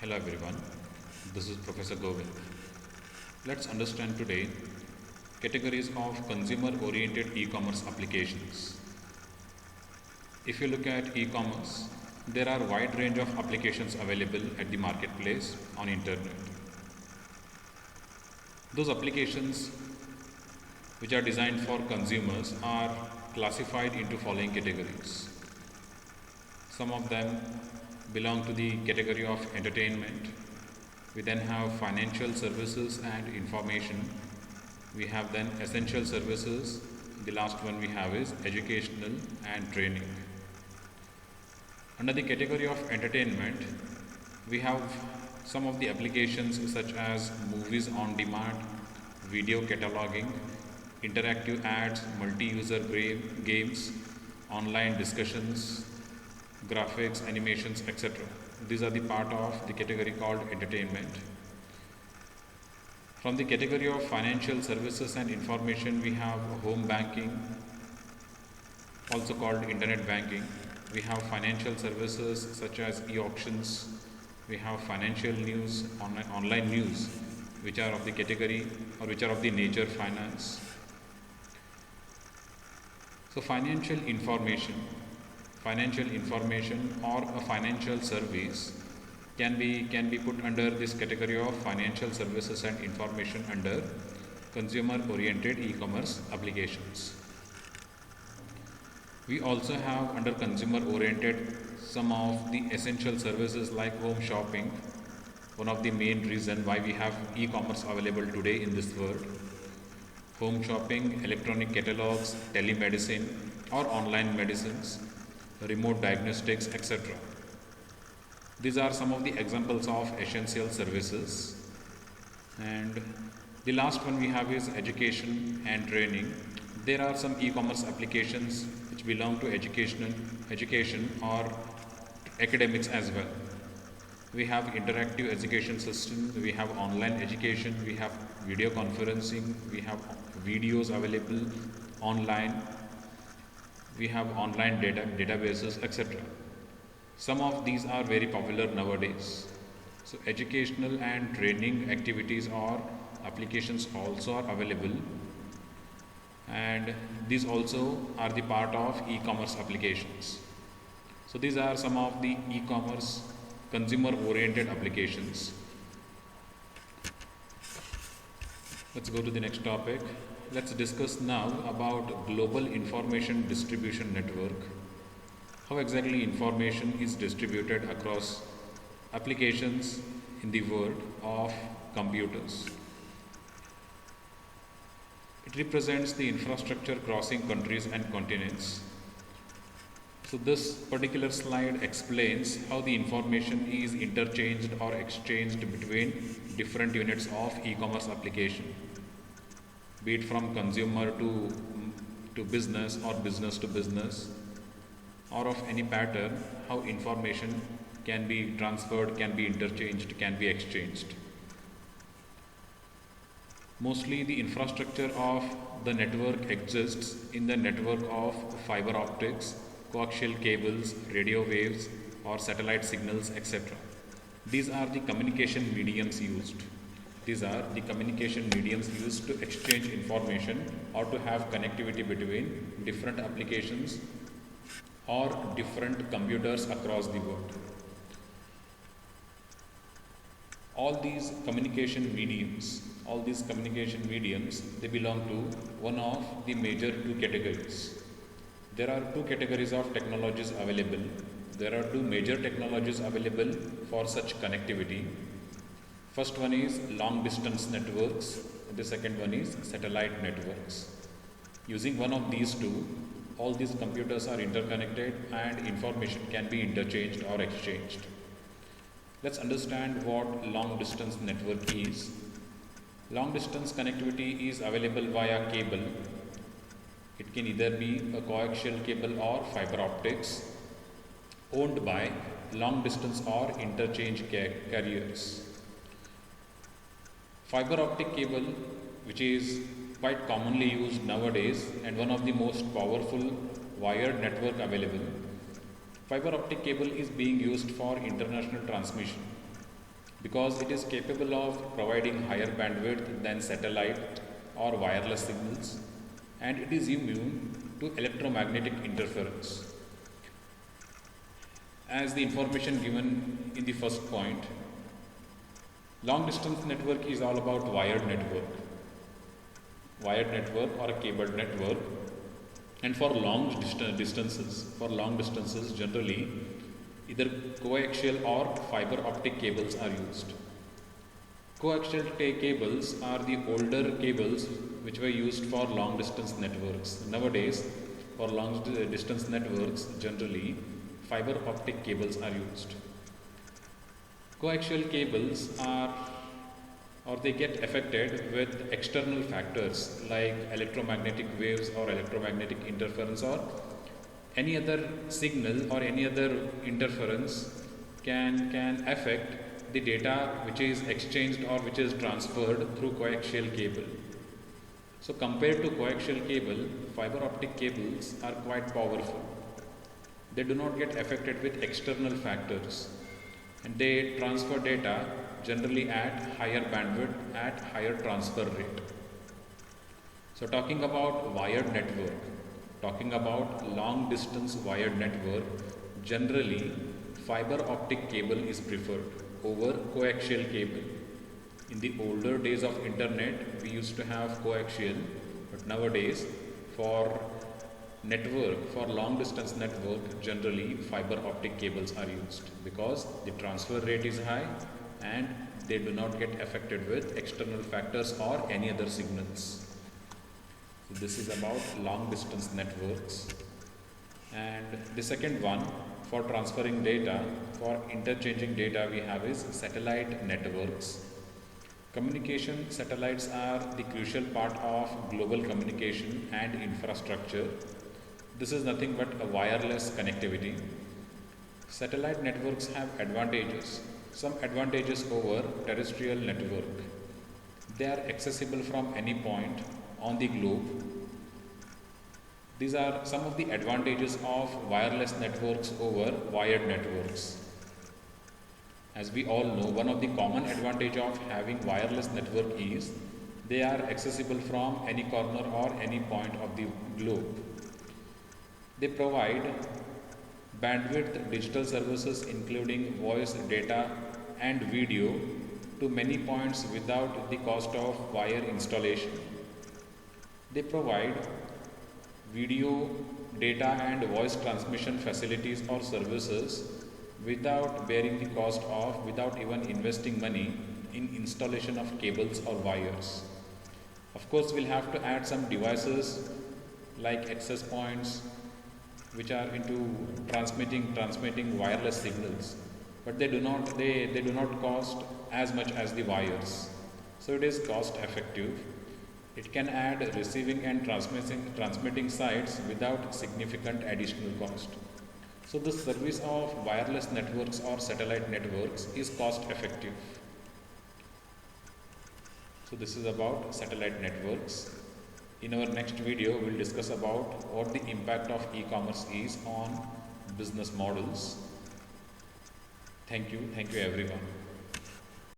Hello everyone, this is Professor Govind. Let's understand today categories of consumer oriented e-commerce applications. If you look at e-commerce, there are a wide range of applications available at the marketplace on internet. Those applications which are designed for consumers are classified into following categories. Some of them belong to the category of entertainment. We then have financial services and information. We have then essential services. The last one we have is educational and training. Under the category of entertainment, we have some of the applications such as movies on demand, video cataloging, interactive ads, multi-user games, online discussions, graphics, animations, etc. These are the part of the category called entertainment. From the category of financial services and information, we have home banking, also called internet banking. We have financial services such as e-auctions. We have financial news, online news, which are of the category or which are of the nature finance. So financial information or a financial service can be put under this category of financial services and information under consumer oriented e-commerce applications. We also have under consumer oriented some of the essential services like home shopping, one of the main reasons why we have e-commerce available today in this world. Home shopping, electronic catalogs, telemedicine or online medicines, remote diagnostics, etc. These are some of the examples of essential services. And the last one we have is education and training. There are some e-commerce applications which belong to education or academics as well. We have interactive education system, we have online education, we have video conferencing, we have videos available online, we have online databases, etc. Some of these are very popular nowadays. So educational and training activities or applications also are available, and these also are the part of e-commerce applications. So these are some of the e-commerce consumer oriented applications. Let's go to the next topic. Let's discuss now about global information distribution network. How exactly information is distributed across applications in the world of computers. It represents the infrastructure crossing countries and continents. So this particular slide explains how the information is interchanged or exchanged between different units of e-commerce application, be it from consumer to business or business to business, or of any pattern, how information can be transferred, can be interchanged, can be exchanged. Mostly the infrastructure of the network exists in the network of fiber optics, coaxial cables, radio waves or satellite signals, etc. These are the communication mediums used. These are the communication mediums used to exchange information or to have connectivity between different applications or different computers across the world. All these communication mediums, they belong to one of the major two categories. There are two categories of technologies available. There are two major technologies available for such connectivity. First one is long distance networks, the second one is satellite networks. Using one of these two, all these computers are interconnected and information can be interchanged or exchanged. Let's understand what long distance network is. Long distance connectivity is available via cable. It can either be a coaxial cable or fiber optics owned by long distance or interchange carriers. Fiber optic cable, which is quite commonly used nowadays and one of the most powerful wired network available. Fiber optic cable is being used for international transmission. because it is capable of providing higher bandwidth than satellite or wireless signals, and it is immune to electromagnetic interference. As the information given in the first point, long distance network is all about wired network or a cabled network. And for long distances generally either coaxial or fiber optic cables are used. Coaxial cables are the older cables which were used for long distance networks. Nowadays, for long distance networks, generally fiber optic cables are used. Coaxial cables they get affected with external factors like electromagnetic waves or electromagnetic interference, or any other signal or any other interference can affect the data which is exchanged or which is transferred through coaxial cable. So compared to coaxial cable, fiber optic cables are quite powerful. They do not get affected with external factors, and they transfer data generally at higher bandwidth, at higher transfer rate. So talking about wired network, talking about long distance wired network, generally fiber optic cable is preferred over coaxial cable. In the older days of internet, we used to have coaxial, but nowadays for long distance network, generally fiber optic cables are used because the transfer rate is high and they do not get affected with external factors or any other signals. So this is about long distance networks. And the second one, for transferring data, for interchanging data, we have is satellite networks. Communication satellites are the crucial part of global communication and infrastructure. This is nothing but a wireless connectivity. Satellite networks have advantages. Some advantages over terrestrial network. They are accessible from any point on the globe. These are some of the advantages of wireless networks over wired networks. As we all know, one of the common advantage of having wireless network is they are accessible from any corner or any point of the globe. They provide bandwidth digital services including voice, data and video to many points without the cost of wire installation. They provide video, data and voice transmission facilities or services without bearing the cost of, without even investing money in installation of cables or wires. Of course, we'll have to add some devices like access points which are into transmitting wireless signals, but they do not cost as much as the wires. So it is cost effective. It can add receiving and transmitting sites without significant additional cost. So the service of wireless networks or satellite networks is cost effective. So this is about satellite networks. In our next video, we will discuss about what the impact of e-commerce is on business models. Thank you everyone.